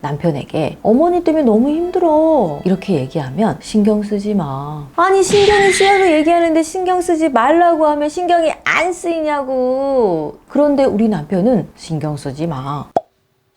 남편에게 어머니 때문에 너무 힘들어 이렇게 얘기하면 신경 쓰지 마. 아니 신경이 쓰여서 얘기하는데 신경 쓰지 말라고 하면 신경이 안 쓰이냐고. 그런데 우리 남편은 신경 쓰지 마.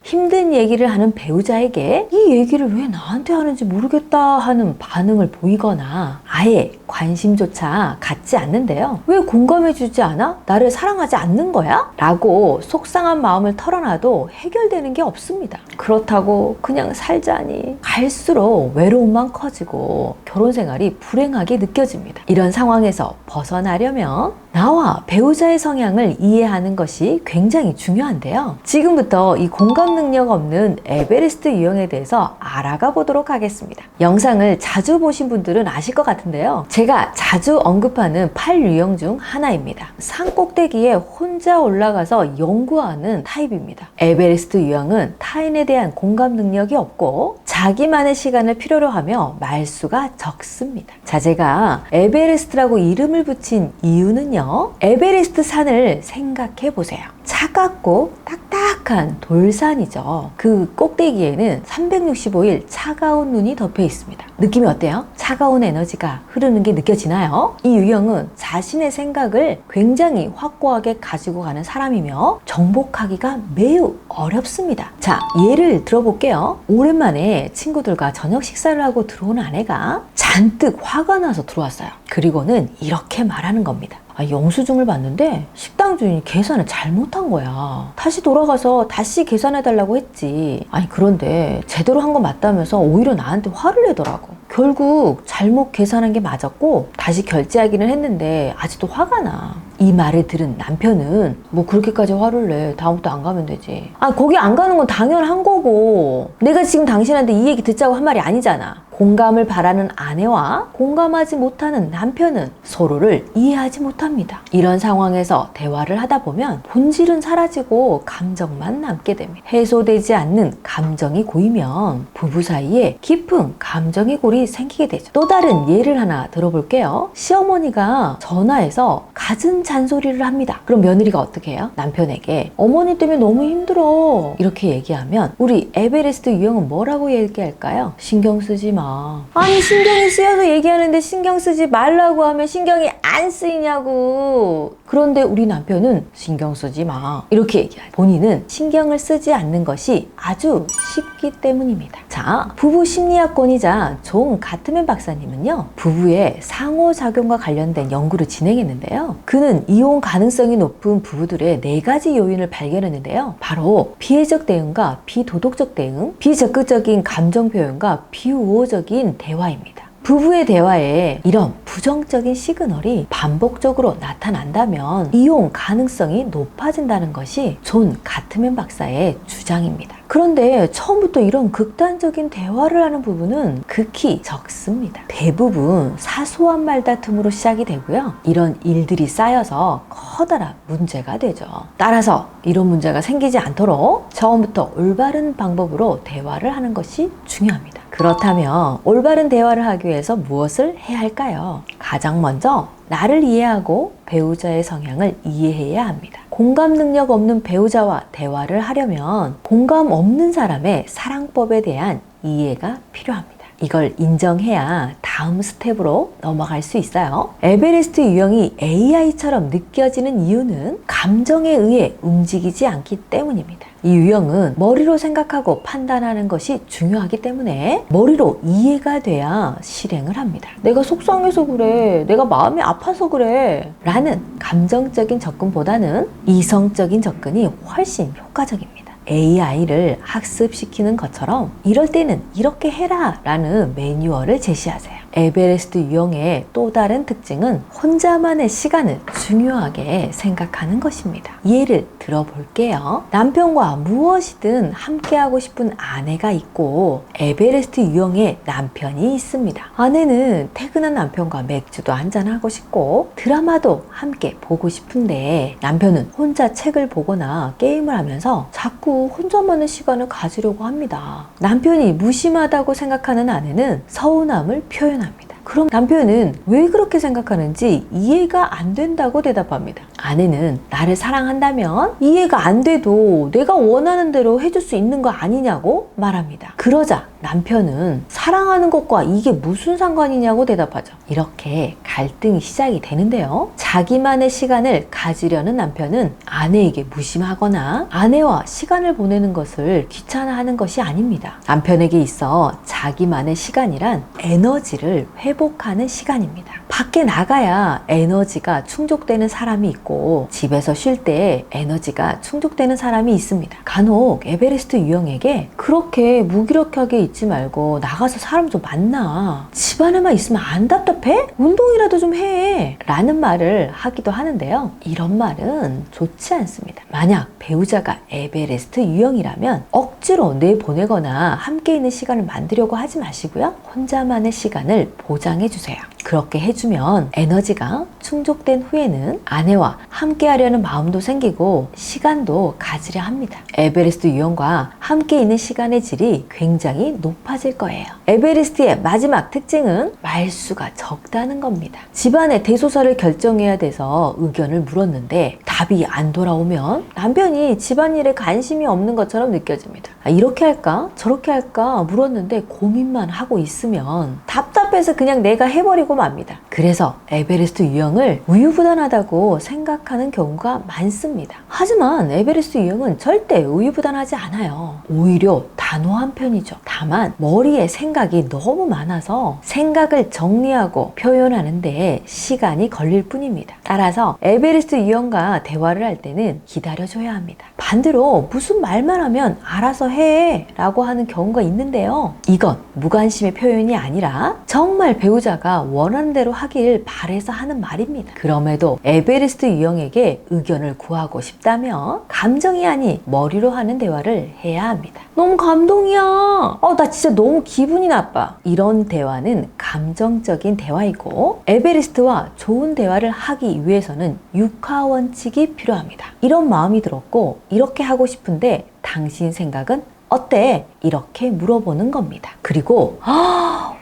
힘든 얘기를 하는 배우자에게 이 얘기를 왜 나한테 하는지 모르겠다 하는 반응을 보이거나 아예 관심조차 갖지 않는데요. 왜 공감해주지 않아? 나를 사랑하지 않는 거야? 라고 속상한 마음을 털어놔도 해결되는 게 없습니다. 그렇다고 그냥 살자니 갈수록 외로움만 커지고 결혼 생활이 불행하게 느껴집니다. 이런 상황에서 벗어나려면 나와 배우자의 성향을 이해하는 것이 굉장히 중요한데요. 지금부터 이 공감 능력 없는 에베레스트 유형에 대해서 알아가 보도록 하겠습니다. 영상을 자주 보신 분들은 아실 것 같은데요. 제가 자주 언급하는 8유형 중 하나입니다. 산 꼭대기에 혼자 올라가서 연구하는 타입입니다. 에베레스트 유형은 타인에 대한 공감 능력이 없고 자기만의 시간을 필요로 하며 말수가 적습니다. 자, 제가 에베레스트라고 이름을 붙인 이유는요. 에베레스트 산을 생각해 보세요. 차갑고 딱딱한 돌산이죠. 그 꼭대기에는 365일 차가운 눈이 덮여 있습니다. 느낌이 어때요? 차가운 에너지가 흐르는 게 느껴지나요? 이 유형은 자신의 생각을 굉장히 확고하게 가지고 가는 사람이며 정복하기가 매우 어렵습니다. 자, 예를 들어볼게요. 오랜만에 친구들과 저녁 식사를 하고 들어온 아내가 잔뜩 화가 나서 들어왔어요. 그리고는 이렇게 말하는 겁니다. 영수증을 봤는데 식당 주인이 계산을 잘못한 거야. 다시 돌아가서 다시 계산해달라고 했지. 아니 그런데 제대로 한 거 맞다면서 오히려 나한테 화를 내더라고. 결국 잘못 계산한 게 맞았고 다시 결제하기는 했는데 아직도 화가 나. 이 말을 들은 남편은 뭐 그렇게까지 화를 내. 다음부터 안 가면 되지. 거기 안 가는 건 당연한 거고. 내가 지금 당신한테 이 얘기 듣자고 한 말이 아니잖아. 공감을 바라는 아내와 공감하지 못하는 남편은 서로를 이해하지 못합니다. 이런 상황에서 대화를 하다 보면 본질은 사라지고 감정만 남게 됩니다. 해소되지 않는 감정이 고이면 부부 사이에 깊은 감정의 골이 생기게 되죠. 또 다른 예를 하나 들어볼게요. 시어머니가 전화해서 갖은 잔소리를 합니다. 그럼 며느리가 어떻게 해요? 남편에게 어머니 때문에 너무 힘들어 이렇게 얘기하면 우리 에베레스트 유형은 뭐라고 얘기할까요? 신경 쓰지 마. 아니 신경이 쓰여서 얘기하는데 신경 쓰지 말라고 하면 신경이 안 쓰이냐고. 그런데 우리 남편은 신경 쓰지 마 이렇게 얘기해요. 본인은 신경을 쓰지 않는 것이 아주 쉽기 때문입니다. 자, 부부 심리학권이자 존 가트맨 박사님은요, 부부의 상호작용과 관련된 연구를 진행했는데요. 그는 이혼 가능성이 높은 부부들의 4가지 요인을 발견했는데요. 바로 피해적 대응과 비도덕적 대응, 비적극적인 감정 표현과 비우호적인 대화입니다. 부부의 대화에 이런 부정적인 시그널이 반복적으로 나타난다면 이혼 가능성이 높아진다는 것이 존 가트맨 박사의 주장입니다. 그런데 처음부터 이런 극단적인 대화를 하는 부부는 극히 적습니다. 대부분 사소한 말다툼으로 시작이 되고요. 이런 일들이 쌓여서 커다란 문제가 되죠. 따라서 이런 문제가 생기지 않도록 처음부터 올바른 방법으로 대화를 하는 것이 중요합니다. 그렇다면 올바른 대화를 하기 위해서 무엇을 해야 할까요? 가장 먼저 나를 이해하고 배우자의 성향을 이해해야 합니다. 공감 능력 없는 배우자와 대화를 하려면 공감 없는 사람의 사랑법에 대한 이해가 필요합니다. 이걸 인정해야 다음 스텝으로 넘어갈 수 있어요. 에베레스트 유형이 AI처럼 느껴지는 이유는 감정에 의해 움직이지 않기 때문입니다. 이 유형은 머리로 생각하고 판단하는 것이 중요하기 때문에 머리로 이해가 돼야 실행을 합니다. 내가 속상해서 그래, 내가 마음이 아파서 그래 라는 감정적인 접근보다는 이성적인 접근이 훨씬 효과적입니다. AI를 학습시키는 것처럼 이럴 때는 이렇게 해라 라는 매뉴얼을 제시하세요. 에베레스트 유형의 또 다른 특징은 혼자만의 시간을 중요하게 생각하는 것입니다. 예를 들어볼게요. 남편과 무엇이든 함께하고 싶은 아내가 있고 에베레스트 유형의 남편이 있습니다. 아내는 퇴근한 남편과 맥주도 한잔하고 싶고 드라마도 함께 보고 싶은데 남편은 혼자 책을 보거나 게임을 하면서 자꾸 혼자만의 시간을 가지려고 합니다. 남편이 무심하다고 생각하는 아내는 서운함을 표현합니다. 그럼 남편은 왜 그렇게 생각하는지 이해가 안 된다고 대답합니다. 아내는 나를 사랑한다면 이해가 안 돼도 내가 원하는 대로 해줄 수 있는 거 아니냐고 말합니다. 그러자 남편은 사랑하는 것과 이게 무슨 상관이냐고 대답하죠. 이렇게 갈등이 시작이 되는데요. 자기만의 시간을 가지려는 남편은 아내에게 무심하거나 아내와 시간을 보내는 것을 귀찮아하는 것이 아닙니다. 남편에게 있어 자기만의 시간이란 에너지를 회복하는 시간입니다. 밖에 나가야 에너지가 충족되는 사람이 있고 집에서 쉴 때 에너지가 충족되는 사람이 있습니다. 간혹 에베레스트 유형에게 그렇게 무기력하게 있지 말고 나가서 사람 좀 만나. 집안에만 있으면 안 답답해? 운동이라도 좀 해. 라는 말을 하기도 하는데요. 이런 말은 좋지 않습니다. 만약 배우자가 에베레스트 유형이라면 억지로 내보내거나 함께 있는 시간을 만들려고 하지 마시고요. 혼자만의 시간을 보장해 주세요. 그렇게 해주면 에너지가 충족된 후에는 아내와 함께 하려는 마음도 생기고 시간도 가지려 합니다. 에베레스트 유형과 함께 있는 시간의 질이 굉장히 높아질 거예요. 에베레스트의 마지막 특징은 말수가 적다는 겁니다. 집안의 대소사를 결정해야 돼서 의견을 물었는데 답이 안 돌아오면 남편이 집안일에 관심이 없는 것처럼 느껴집니다. 이렇게 할까? 저렇게 할까? 물었는데 고민만 하고 있으면 답답해서 그냥 내가 해버리고 맙니다. 그래서 에베레스트 유형을 우유부단하다고 생각하는 경우가 많습니다. 하지만 에베레스트 유형은 절대 우유부단하지 않아요. 오히려 단호한 편이죠. 다만 머리에 생각이 너무 많아서 생각을 정리하고 표현하는데 시간이 걸릴 뿐입니다. 따라서 에베레스트 유형과 대화를 할 때는 기다려줘야 합니다. 반대로 무슨 말만 하면 알아서 해 라고 하는 경우가 있는데요. 이건 무관심의 표현이 아니라 정말 배우자가 원하는 대로 하길 바래서 하는 말입니다. 그럼에도 에베레스트 유형에게 의견을 구하고 싶다면 감정이 아닌 머리로 하는 대화를 해야 합니다. 너무 감동이야. 나 진짜 너무 기분이 나빠. 이런 대화는 감정적인 대화이고 에베레스트와 좋은 대화를 하기 위해서는 육하 원칙이 필요합니다. 이런 마음이 들었고 이렇게 하고 싶은데 당신 생각은 어때? 이렇게 물어보는 겁니다. 그리고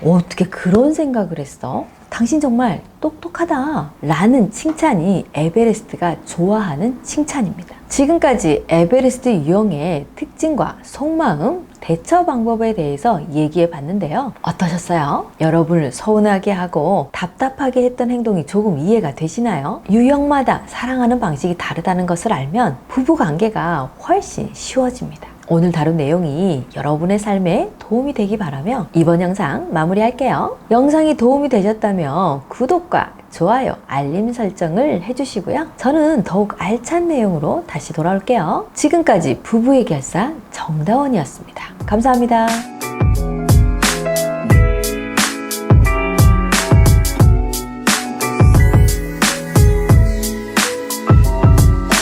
어떻게 그런 생각을 했어? 당신 정말 똑똑하다 라는 칭찬이 에베레스트가 좋아하는 칭찬입니다. 지금까지 에베레스트 유형의 특징과 속마음, 대처 방법에 대해서 얘기해 봤는데요. 어떠셨어요? 여러분을 서운하게 하고 답답하게 했던 행동이 조금 이해가 되시나요? 유형마다 사랑하는 방식이 다르다는 것을 알면 부부관계가 훨씬 쉬워집니다. 오늘 다룬 내용이 여러분의 삶에 도움이 되기 바라며 이번 영상 마무리할게요. 영상이 도움이 되셨다면 구독과 좋아요, 알림 설정을 해주시고요. 저는 더욱 알찬 내용으로 다시 돌아올게요. 지금까지 부부의 결사 정다원이었습니다. 감사합니다.